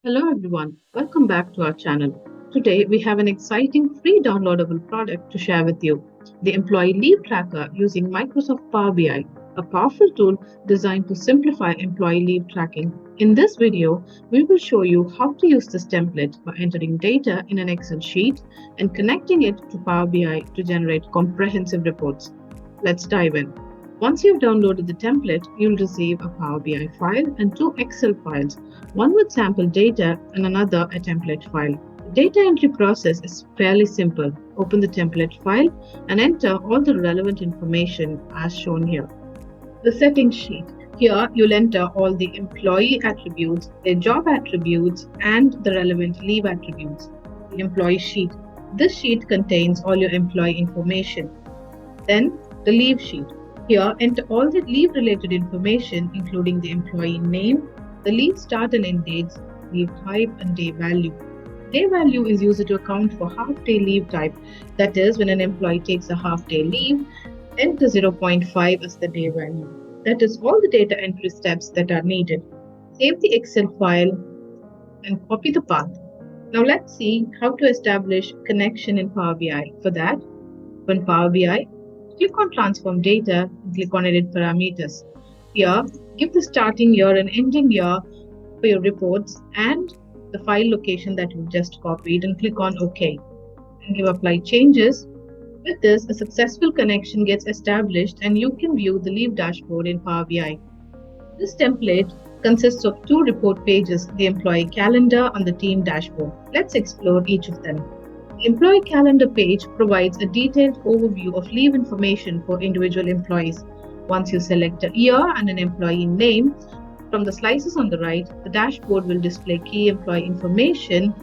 Hello everyone, welcome back to our channel. Today we have an exciting free downloadable product to share with you, the Employee Leave Tracker using Microsoft Power BI, a powerful tool designed to simplify employee leave tracking. In this video, we will show you how to use this template by entering data in an Excel sheet and connecting it to Power BI to generate comprehensive reports. Let's dive in. Once you've downloaded the template, you'll receive a Power BI file and two Excel files, one with sample data and another a template file. The data entry process is fairly simple. Open the template file and enter all the relevant information as shown here. The settings sheet. Here you'll enter all the employee attributes, their job attributes, and the relevant leave attributes. The employee sheet. This sheet contains all your employee information. Then the leave sheet. Here, enter all the leave-related information, including the employee name, the leave start and end dates, leave type, and day value. Day value is used to account for half-day leave type. That is, when an employee takes a half-day leave, enter 0.5 as the day value. That is all the data entry steps that are needed. Save the Excel file and copy the path. Now let's see how to establish connection in Power BI. For that, open Power BI. Click on Transform Data and click on Edit Parameters. Here, give the starting year and ending year for your reports and the file location that you've just copied and click on OK. And give Apply Changes. With this, a successful connection gets established and you can view the leave dashboard in Power BI. This template consists of two report pages, the employee calendar and the team dashboard. Let's explore each of them. The Employee Calendar page provides a detailed overview of leave information for individual employees. Once you select a year and an employee name, from the slices on the right, the dashboard will display key employee information,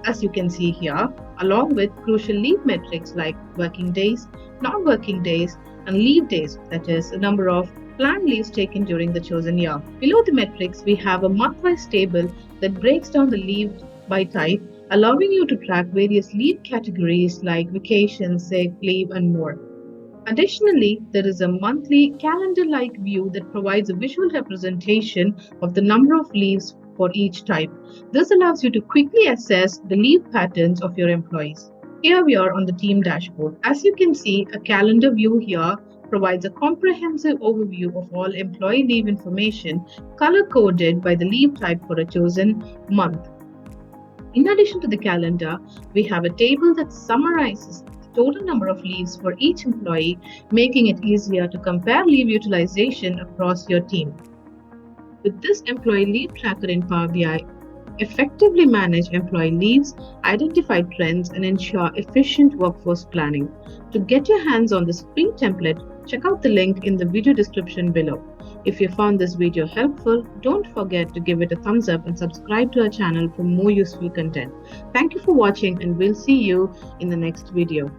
as you can see here, along with crucial leave metrics like working days, non-working days, and leave days, that is, the number of planned leaves taken during the chosen year. Below the metrics, we have a month-wise table that breaks down the leave by type, allowing you to track various leave categories like vacation, sick leave, and more. Additionally, there is a monthly calendar-like view that provides a visual representation of the number of leaves for each type. This allows you to quickly assess the leave patterns of your employees. Here we are on the team dashboard. As you can see, a calendar view here provides a comprehensive overview of all employee leave information, color-coded by the leave type for a chosen month. In addition to the calendar, we have a table that summarizes the total number of leaves for each employee, making it easier to compare leave utilization across your team. With this employee leave tracker in Power BI, effectively manage employee leaves, identify trends, and ensure efficient workforce planning. To get your hands on this free template, check out the link in the video description below. If you found this video helpful, don't forget to give it a thumbs up and subscribe to our channel for more useful content. Thank you for watching and we'll see you in the next video.